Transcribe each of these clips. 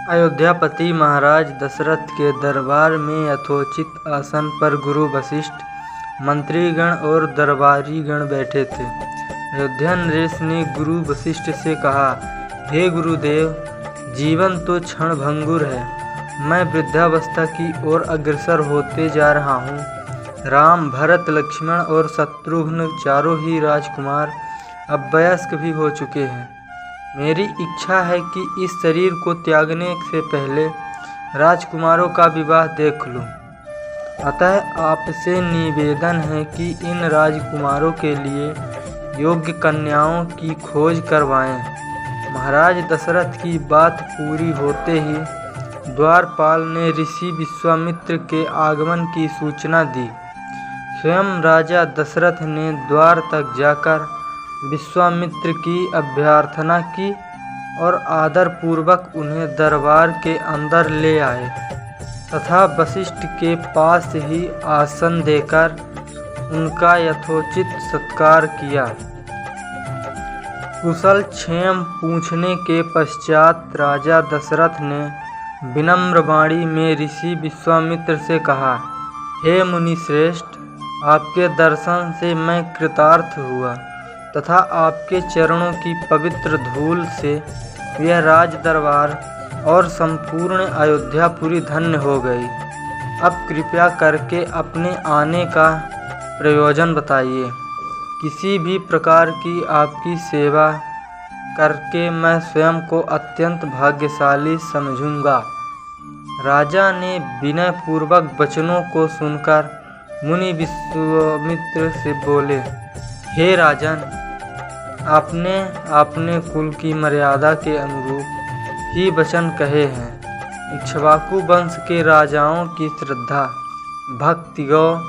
अयोध्यापति महाराज दशरथ के दरबार में यथोचित आसन पर गुरु वशिष्ठ, मंत्रीगण और दरबारीगण बैठे थे। अयोध्या नरेश ने गुरु वशिष्ठ से कहा, हे गुरुदेव, जीवन तो क्षणभंगुर है। मैं वृद्धावस्था की ओर अग्रसर होते जा रहा हूँ। राम, भरत, लक्ष्मण और शत्रुघ्न चारों ही राजकुमार अब वयस्क भी हो चुके हैं। मेरी इच्छा है कि इस शरीर को त्यागने से पहले राजकुमारों का विवाह देख लूं। अतः आपसे निवेदन है कि इन राजकुमारों के लिए योग्य कन्याओं की खोज करवाएं। महाराज दशरथ की बात पूरी होते ही द्वारपाल ने ऋषि विश्वामित्र के आगमन की सूचना दी। स्वयं राजा दशरथ ने द्वार तक जाकर विश्वामित्र की अभ्यर्थना की और आदरपूर्वक उन्हें दरबार के अंदर ले आए तथा वशिष्ठ के पास ही आसन देकर उनका यथोचित सत्कार किया। कुशल क्षेम पूछने के पश्चात राजा दशरथ ने विनम्र वाणी में ऋषि विश्वामित्र से कहा, हे मुनिश्रेष्ठ, आपके दर्शन से मैं कृतार्थ हुआ तथा आपके चरणों की पवित्र धूल से यह राज दरबार और संपूर्ण अयोध्यापुरी धन्य हो गई। अब कृपया करके अपने आने का प्रयोजन बताइए। किसी भी प्रकार की आपकी सेवा करके मैं स्वयं को अत्यंत भाग्यशाली समझूंगा। राजा ने विनयपूर्वक वचनों को सुनकर मुनि विश्वामित्र से बोले, हे राजन, आपने अपने कुल की मर्यादा के अनुरूप ही वचन कहे हैं। इक्ष्वाकु वंश के राजाओं की श्रद्धा भक्ति गौ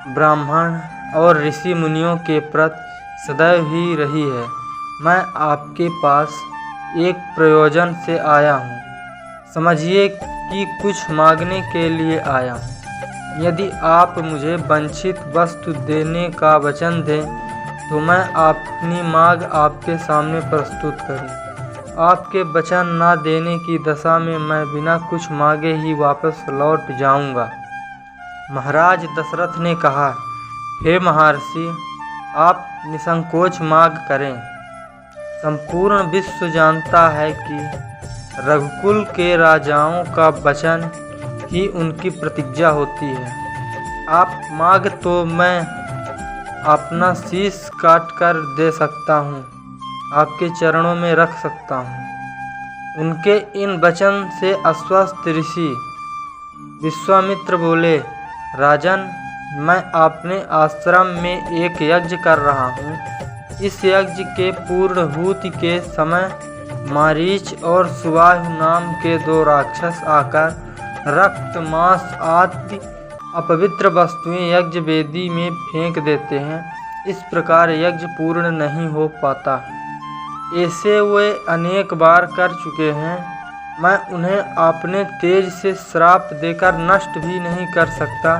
ब्राह्मण और ऋषि मुनियों के प्रति सदैव ही रही है। मैं आपके पास एक प्रयोजन से आया हूँ। समझिए कि कुछ मांगने के लिए आया हूँ। यदि आप मुझे वांछित वस्तु देने का वचन दें तो मैं अपनी मांग आपके सामने प्रस्तुत करूं। आपके वचन न देने की दशा में मैं बिना कुछ मांगे ही वापस लौट जाऊंगा। महाराज दशरथ ने कहा, हे महर्षि, आप निसंकोच मांग करें। संपूर्ण विश्व जानता है कि रघुकुल के राजाओं का वचन ही उनकी प्रतिज्ञा होती है। आप मांग तो मैं अपना शीश काट कर दे सकता हूँ, आपके चरणों में रख सकता हूँ। उनके इन वचन से अस्वस्थ ऋषि विश्वामित्र बोले, राजन, मैं अपने आश्रम में एक यज्ञ कर रहा हूँ। इस यज्ञ के पूर्णाहुति के समय मारीच और सुबाहु नाम के दो राक्षस आकर रक्त, मांस आदि अपवित्र वस्तुएं यज्ञ वेदी में फेंक देते हैं। इस प्रकार यज्ञ पूर्ण नहीं हो पाता। ऐसे वे अनेक बार कर चुके हैं। मैं उन्हें अपने तेज से श्राप देकर नष्ट भी नहीं कर सकता,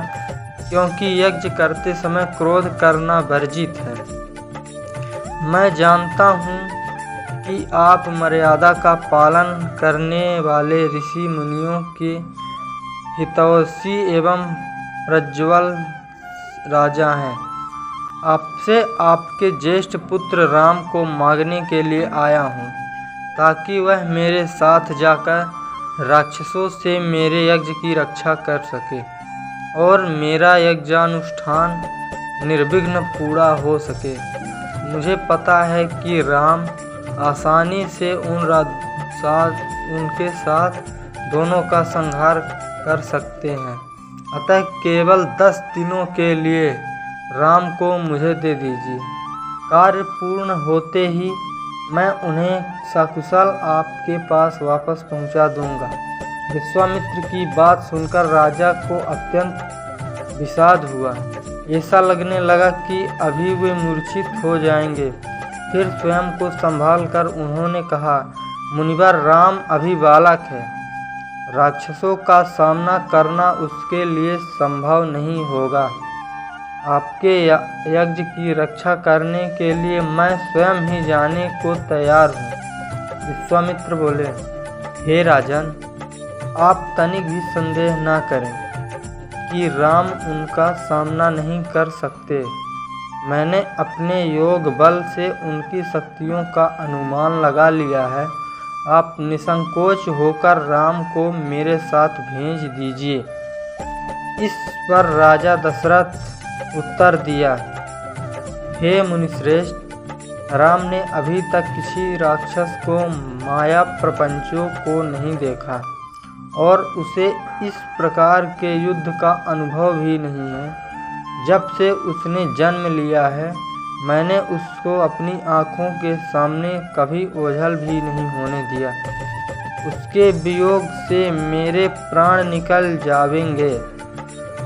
क्योंकि यज्ञ करते समय क्रोध करना वर्जित है। मैं जानता हूँ कि आप मर्यादा का पालन करने वाले ऋषि मुनियों के हितैषी एवं प्रज्वल राजा हैं। आपसे आपके ज्येष्ठ पुत्र राम को मांगने के लिए आया हूँ, ताकि वह मेरे साथ जाकर राक्षसों से मेरे यज्ञ की रक्षा कर सके और मेरा यज्ञानुष्ठान निर्विघ्न पूरा हो सके। मुझे पता है कि राम आसानी से उनके साथ दोनों का संहार कर सकते हैं। अतः केवल 10 दिनों के लिए राम को मुझे दे दीजिए। कार्य पूर्ण होते ही मैं उन्हें सकुशल आपके पास वापस पहुंचा दूंगा। विश्वामित्र की बात सुनकर राजा को अत्यंत विषाद हुआ। ऐसा लगने लगा कि अभी वे मूर्छित हो जाएंगे। फिर स्वयं को संभाल कर उन्होंने कहा, मुनिवर, राम अभी बालक है। राक्षसों का सामना करना उसके लिए संभव नहीं होगा। आपके यज्ञ की रक्षा करने के लिए मैं स्वयं ही जाने को तैयार हूँ। विश्वामित्र बोले, हे राजन, आप तनिक भी संदेह न करें कि राम उनका सामना नहीं कर सकते। मैंने अपने योग बल से उनकी शक्तियों का अनुमान लगा लिया है। आप निसंकोच होकर राम को मेरे साथ भेज दीजिए। इस पर राजा दशरथ उत्तर दिया, हे मुनिश्रेष्ठ, राम ने अभी तक किसी राक्षस को माया प्रपंचों को नहीं देखा और उसे इस प्रकार के युद्ध का अनुभव भी नहीं है। जब से उसने जन्म लिया है, मैंने उसको अपनी आँखों के सामने कभी ओझल भी नहीं होने दिया। उसके वियोग से मेरे प्राण निकल जावेंगे।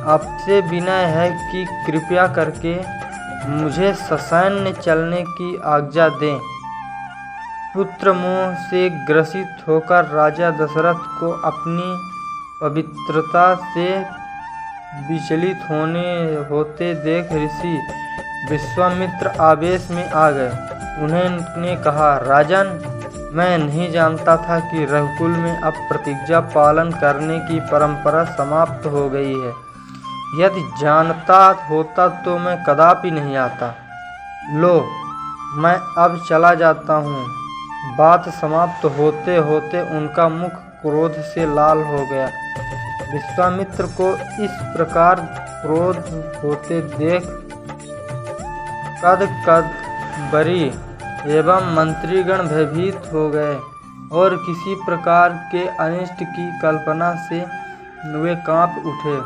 आपसे विनय है कि कृपया करके मुझे ससैन्य चलने की आज्ञा दें। पुत्र मोह से ग्रसित होकर राजा दशरथ को अपनी पवित्रता से विचलित होते देख ऋषि विश्वामित्र आवेश में आ गए। उन्होंने कहा, राजन, मैं नहीं जानता था कि रघुकुल में अब प्रतिज्ञा पालन करने की परंपरा समाप्त हो गई है। यदि जानता होता तो मैं कदापि नहीं आता। लो, मैं अब चला जाता हूँ। बात समाप्त होते होते उनका मुख क्रोध से लाल हो गया। विश्वामित्र को इस प्रकार क्रोध होते देख कद बरी एवं मंत्रीगण भयभीत हो गए और किसी प्रकार के अनिष्ट की कल्पना से वे कांप उठे।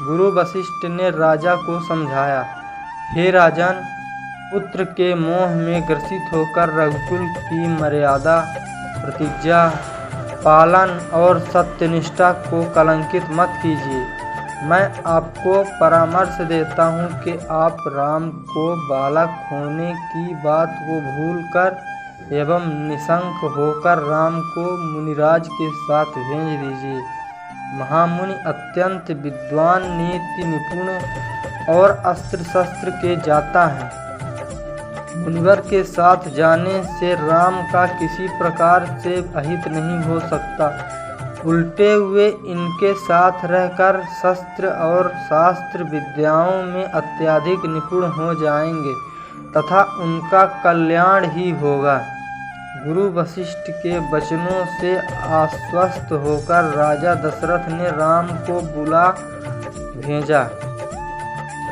गुरु वशिष्ठ ने राजा को समझाया, हे राजन, पुत्र के मोह में ग्रसित होकर रघुकुल की मर्यादा, प्रतिज्ञा पालन और सत्यनिष्ठा को कलंकित मत कीजिए। मैं आपको परामर्श देता हूँ कि आप राम को बालक होने की बात को भूलकर एवं निशंक होकर राम को मुनिराज के साथ भेज दीजिए। महामुनि अत्यंत विद्वान, नीति निपुण और अस्त्र शस्त्र के जाता है। मुनिवर के साथ जाने से राम का किसी प्रकार से अहित नहीं हो सकता। उल्टे हुए इनके साथ रहकर शस्त्र और शास्त्र विद्याओं में अत्यधिक निपुण हो जाएंगे तथा उनका कल्याण ही होगा। गुरु वशिष्ठ के वचनों से आश्वस्त होकर राजा दशरथ ने राम को बुला भेजा।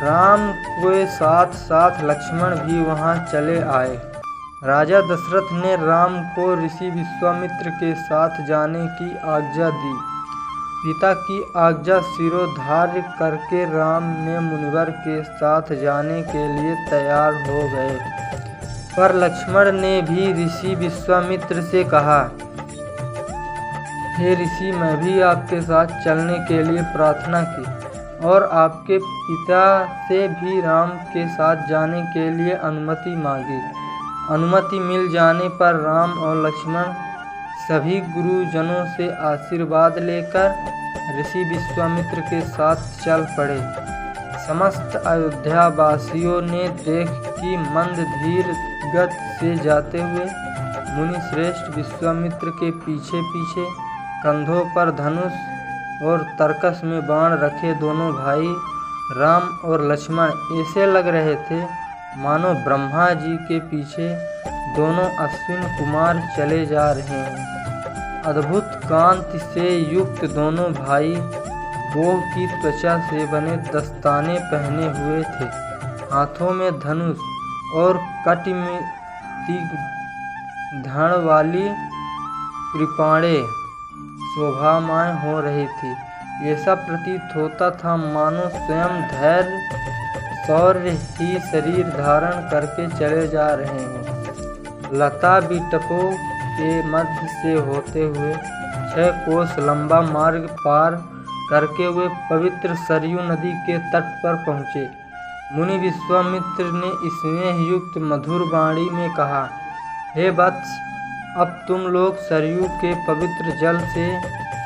राम के साथ साथ लक्ष्मण भी वहां चले आए। राजा दशरथ ने राम को ऋषि विश्वामित्र के साथ जाने की आज्ञा दी। पिता की आज्ञा शिरोधार्य करके राम ने मुनिवर के साथ जाने के लिए तैयार हो गए। पर लक्ष्मण ने भी ऋषि विश्वामित्र से कहा, हे ऋषि, मैं भी आपके साथ चलने के लिए प्रार्थना की और आपके पिता से भी राम के साथ जाने के लिए अनुमति मांगी। अनुमति मिल जाने पर राम और लक्ष्मण सभी गुरुजनों से आशीर्वाद लेकर ऋषि विश्वामित्र के साथ चल पड़े। समस्त अयोध्या वासियों ने देख कि मंद धीर गति से जाते हुए मुनि श्रेष्ठ विश्वामित्र के पीछे पीछे कंधों पर धनुष और तरकस में बाण रखे दोनों भाई राम और लक्ष्मण ऐसे लग रहे थे मानो ब्रह्मा जी के पीछे दोनों अश्विन कुमार चले जा रहे हैं। अद्भुत कांति से युक्त दोनों भाई गोह की त्वचा से बने दस्ताने पहने हुए थे। हाथों में धनुष और कटी में धड़ वाली कृपाणे शोभामाएं हो रही थी। ऐसा प्रतीत होता था मानो स्वयं धैर्य शौर्य ही शरीर धारण करके चले जा रहे हैं। लता बिटपों के मध्य से होते हुए 6 कोस लंबा मार्ग पार करके वे पवित्र सरयू नदी के तट पर पहुँचे। मुनि विश्वामित्र ने स्नेह युक्त मधुर वाणी में कहा, हे वत्स, अब तुम लोग सरयू के पवित्र जल से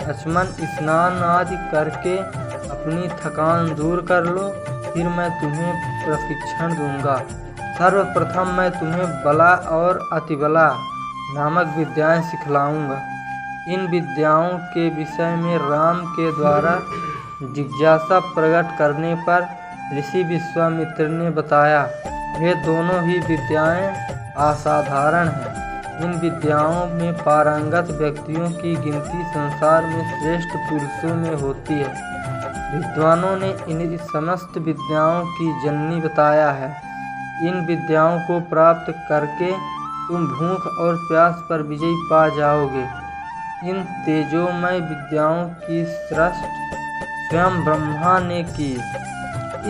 आचमन स्नान आदि करके अपनी थकान दूर कर लो, फिर मैं तुम्हें प्रशिक्षण दूंगा। सर्वप्रथम मैं तुम्हें बला और अतिबला नामक विद्याएं सिखलाऊंगा। इन विद्याओं के विषय में राम के द्वारा जिज्ञासा प्रकट करने पर ऋषि विश्वामित्र ने बताया, ये दोनों ही विद्याएं असाधारण हैं। इन विद्याओं में पारंगत व्यक्तियों की गिनती संसार में श्रेष्ठ पुरुषों में होती है। विद्वानों ने इन समस्त विद्याओं की जननी बताया है। इन विद्याओं को प्राप्त करके तुम भूख और प्यास पर विजय पा जाओगे। इन तेजोमय विद्याओं की सृष्टि स्वयं ब्रह्मा ने की।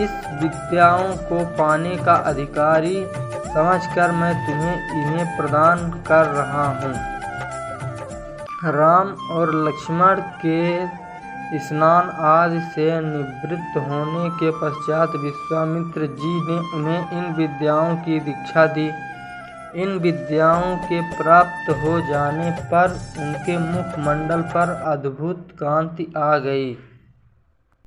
इस विद्याओं को पाने का अधिकारी समझकर मैं तुम्हें इन्हें प्रदान कर रहा हूँ। राम और लक्ष्मण के स्नान आदि से निवृत्त होने के पश्चात विश्वामित्र जी ने उन्हें इन विद्याओं की दीक्षा दी। इन विद्याओं के प्राप्त हो जाने पर उनके मुखमंडल पर अद्भुत कांति आ गई।